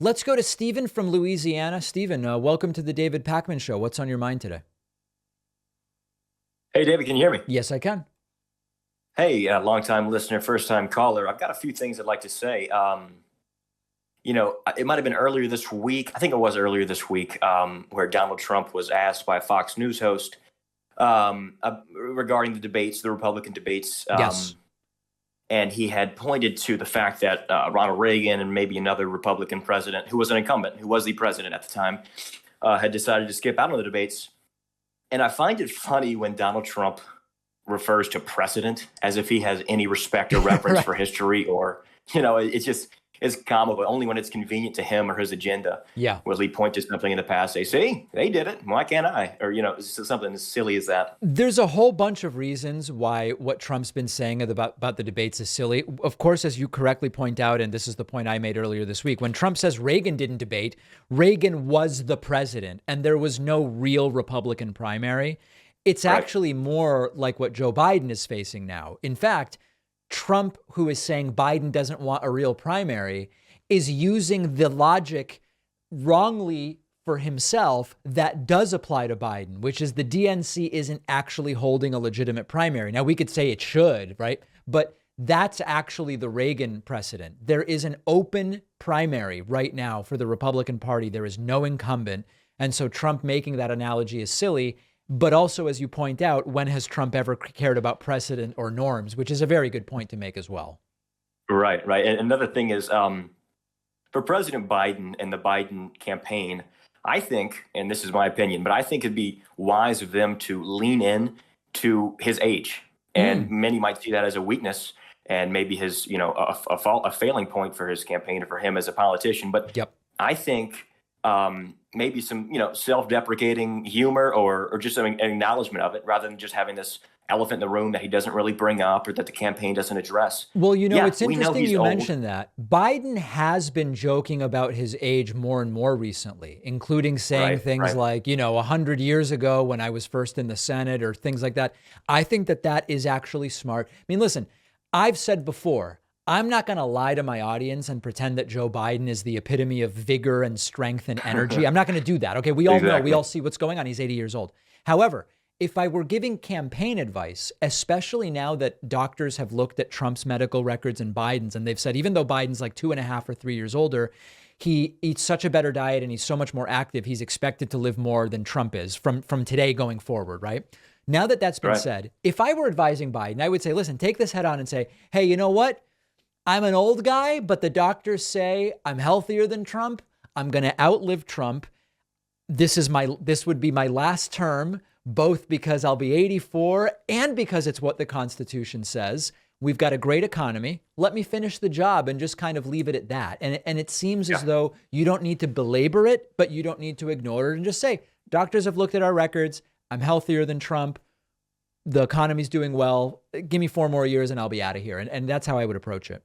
Let's go to Stephen from Louisiana. Stephen, welcome to the David Pakman Show. What's on your mind today? Hey, David, can you hear me? Yes, I can. Hey, long-time listener, first-time caller. I've got a few things I'd like to say. It might have been earlier this week. I think it was earlier this week, where Donald Trump was asked by a Fox News host regarding the debates, the Republican debates. Yes. And he had pointed to the fact that Ronald Reagan and maybe another Republican president who was an incumbent, who was the president at the time, had decided to skip out on the debates. And I find it funny when Donald Trump refers to precedent as if he has any respect or reference Right. for history, or, it's comical. Only when it's convenient to him or his agenda Yeah. will he point to something in the past, say, see, they did it. Why can't I? Or, it's just something as silly as that. There's a whole bunch of reasons why what Trump's been saying about the debates is silly. Of course, as you correctly point out, and this is the point I made earlier this week, when Trump says Reagan didn't debate, Reagan was the president and there was no real Republican primary. It's Right. actually more like what Joe Biden is facing now. In fact, Trump, who is saying Biden doesn't want a real primary, is using the logic wrongly for himself that does apply to Biden, which is the DNC isn't actually holding a legitimate primary. Now, we could say it should, right? But that's actually the Reagan precedent. There is an open primary right now for the Republican Party. There is no incumbent. And so Trump making that analogy is silly. But also, as you point out, when has Trump ever cared about precedent or norms, which is a very good point to make as well. Right, right. And another thing is, for President Biden and the Biden campaign, I think, and this is my opinion, but I think it'd be wise of them to lean in to his age. And many might see that as a weakness and maybe his, a failing point for his campaign or for him as a politician. But Yep. I think maybe some, self-deprecating humor or just an acknowledgement of it rather than just having this elephant in the room that he doesn't really bring up or that the campaign doesn't address. Well, Yeah, it's we know interesting he's you old. mentioned that. Biden has been joking about his age more and more recently, including saying Right, things right. like, 100 years ago when I was first in the Senate or things like that. I think that is actually smart. I mean, listen, I've said before, I'm not going to lie to my audience and pretend that Joe Biden is the epitome of vigor and strength and energy. I'm not going to do that. Okay. We all know, we Exactly. all see what's going on. He's 80 years old. However, if I were giving campaign advice, especially now that doctors have looked at Trump's medical records and Biden's, and they've said, even though Biden's like 2.5 or 3 years older, he eats such a better diet and he's so much more active, he's expected to live more than Trump is from today going forward, right? Now that that's been Right. said, if I were advising Biden, I would say, listen, take this head on and say, hey, you know what? I'm an old guy, but the doctors say I'm healthier than Trump. I'm going to outlive Trump. This would be my last term, both because I'll be 84 and because it's what the Constitution says. We've got a great economy. Let me finish the job and just kind of leave it at that. And it seems as Yeah. though you don't need to belabor it, but you don't need to ignore it and just say, doctors have looked at our records. I'm healthier than Trump. The economy's doing well. Give me 4 more years and I'll be out of here. And that's how I would approach it.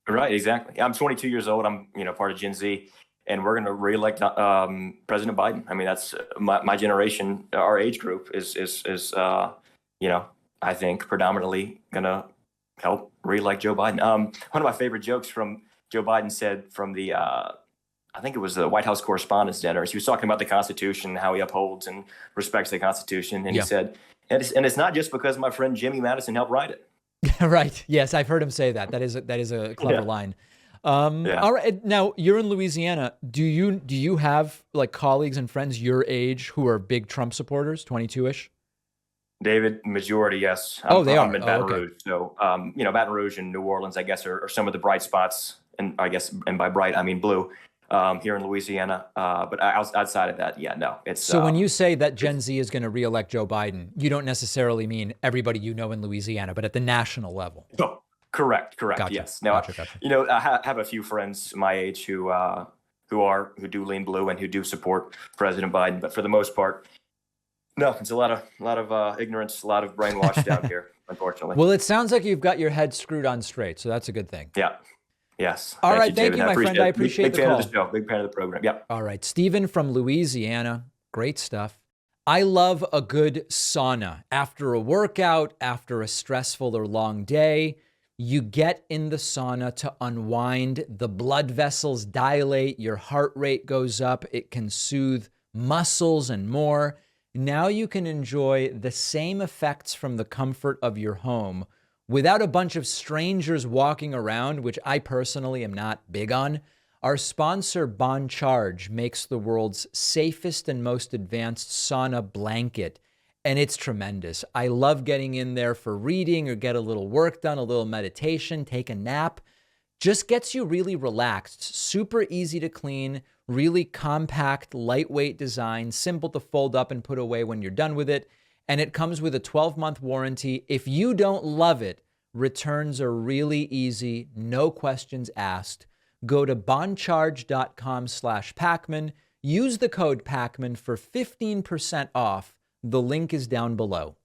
Right, exactly. I'm 22 years old. I'm, part of Gen Z, and we're going to reelect President Biden. I mean, that's my generation, our age group is I think predominantly going to help reelect Joe Biden. One of my favorite jokes from Joe Biden said from the I think it was the White House Correspondents' Dinner. He was talking about the Constitution, how he upholds and respects the Constitution, and Yeah. he said, and it's not just because my friend Jimmy Madison helped write it. Right. Yes, I've heard him say that. That is a clever Yeah. line. Yeah. All right. Now you're in Louisiana. Do you have like colleagues and friends your age who are big Trump supporters, 22-ish? David, majority, yes. They I'm are. in Oh, Baton okay. Rouge. So, Baton Rouge and New Orleans, I guess, are some of the bright spots. And I guess, and by bright, I mean blue, here in Louisiana. But outside of that, yeah, no. It's So when you say that Gen Z is going to reelect Joe Biden, you don't necessarily mean everybody you know in Louisiana, but at the national level. oh, correct, Gotcha. yes. Now, Gotcha. I have a few friends my age who do lean blue and who do support President Biden. But for the most part, no, it's a lot of ignorance, a lot of brainwash down here, unfortunately. Well, it sounds like you've got your head screwed on straight, so that's a good thing. Yeah. Yes. All right, thank David. you, my friend. I it. appreciate big the fan call. of the show. Big fan of the program. Yeah. All right, Stephen from Louisiana. Great stuff. I love a good sauna after a workout, after a stressful or long day. You get in the sauna to unwind, the blood vessels dilate, your heart rate goes up, it can soothe muscles and more. Now you can enjoy the same effects from the comfort of your home without a bunch of strangers walking around, which I personally am not big on. Our sponsor, Bon Charge, makes the world's safest and most advanced sauna blanket, and it's tremendous. I love getting in there for reading or get a little work done, a little meditation, take a nap. Just gets you really relaxed, super easy to clean, really compact, lightweight design, simple to fold up and put away when you're done with it. And it comes with a 12-month warranty. If you don't love it, returns are really easy, no questions asked. Go to boncharge.com/Pacman. Use the code Pacman for 15% off. The link is down below.